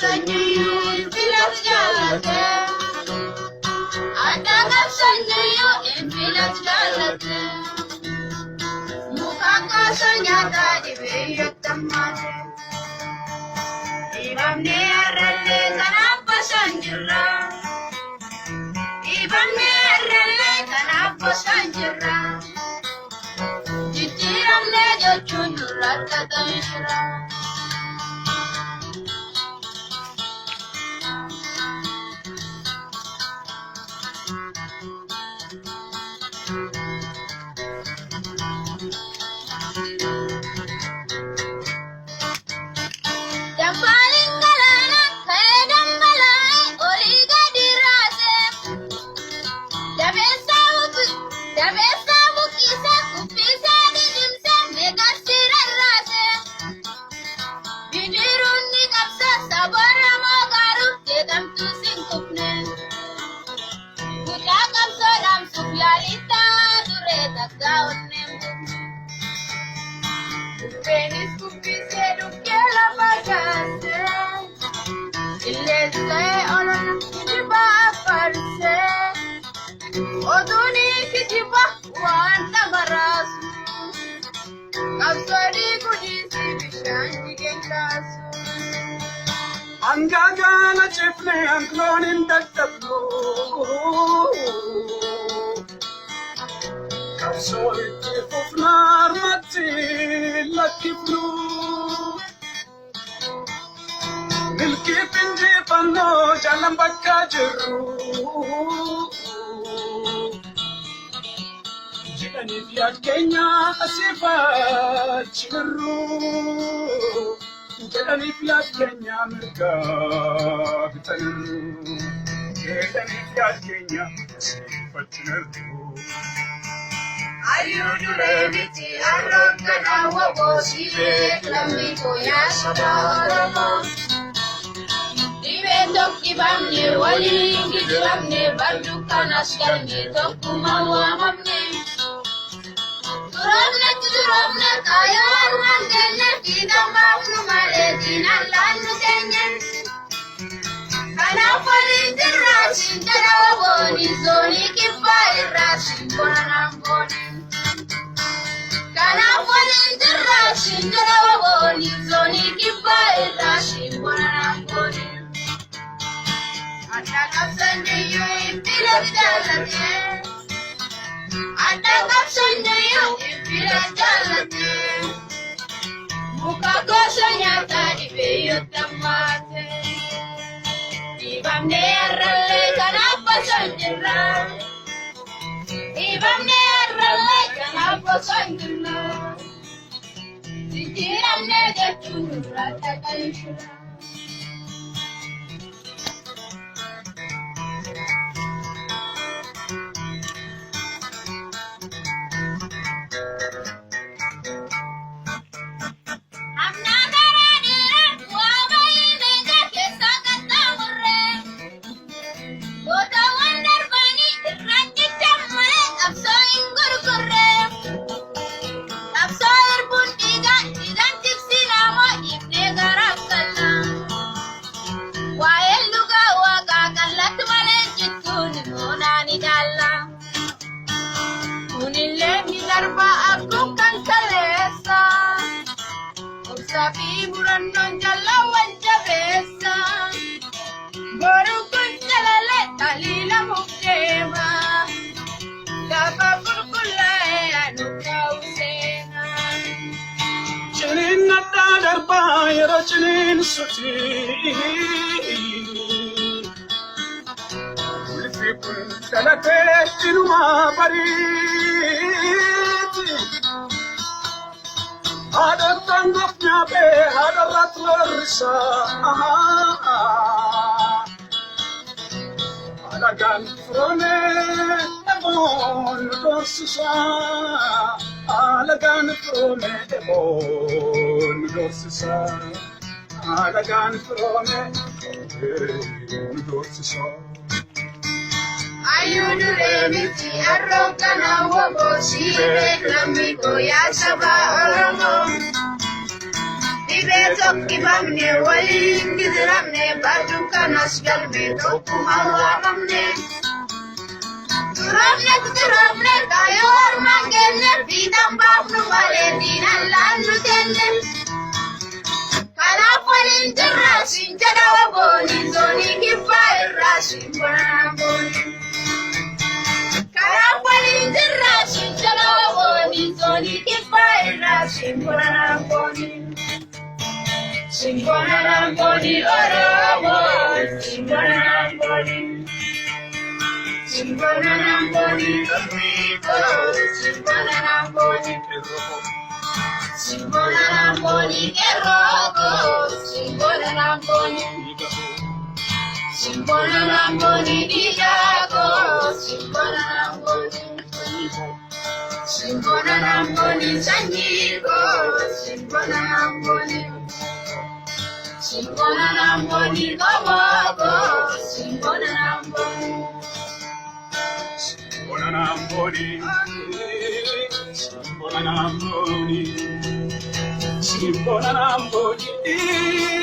sanyu bilat jalate Adaga sanyu bilat jalate Mukaka sanyata dibe tamate Ibamne arale kanapa sanjira Ibamne arale kanapa sanjira Jitiramne jochun rata tanshira Angagana chifne anglonin daktablo Kapsoi tifufnar mati lakiblu Milki pinji panno jalam bakka jiru Jidani fiat Kenya asifa chiru Jedani fiat Kenya merga bitanu Jedani fiat Kenya asifa chiru Ayudu lemiti arrokana wabosire Lamiko ya shabarama Dibe tokki bamne wali gidramne Bardukan askarne tokku mawamamne Duromne kayo armangenne Kidam bafnu male dinan lanu kenye Kana falin dirrasin jara waboni Zoni kibba irrasin bonanamboni Kana falin dirrasin jara waboni Zoni kibba irrasin bonanamboni Ata kapsandeyo impilat jalate Ata kapsandeyo impilat jalate Muka kosa nyata dibeyo tamate Ibamne arale kanapa sanjira Ibamne arale kanapa sanjira Sitiramne jachun rata kanshira Sabi buranon jalawan jabesa Baru kunjalale talila muktema Daba kulkulay anu kausena Chinin nadadar bayra chinin suti Ulfipun dalate chinuma bariti Ada tanggapnya be, ada ratlersa Ada ganfrone, ebon dorsisa Ada ganfrone, ebon dorsisa Ada ganfrone, ebon dorsisa Ayudu remiti arrokana wabosire Lamiko ya saba oromo dhibee tokkifamne waliin gidiramne baddu kanas galme tokkuma waamamne. Turamne kaayoo ormaan kenne fiixan baafnu malee diinan laannu kenne. Kanaaf waliin jirra siin jedha wabooniin zoonii kibbaa irraa siin bonaan booniin. Kanaaf waliin jirra siin jedha wabooniin zoonii kibbaa irraa siin bonaan booniin. Siin bonaan booniin Oromoo siin bonaan booniin. Siin bonaan booniin Oromoo siin bonaan booniin. Simbona Ramboni Keroko, Simbona Ramboni, Simbona Ramboni Dijago, Simbona Ramboni, Simbona Ramboni Sanjigo, Simbona Ramboni, Simbona Ramboni Gobogo, Simbona Ramboni, Simbona Ramboni, Simbona Ramboni, Simbona Ramboni.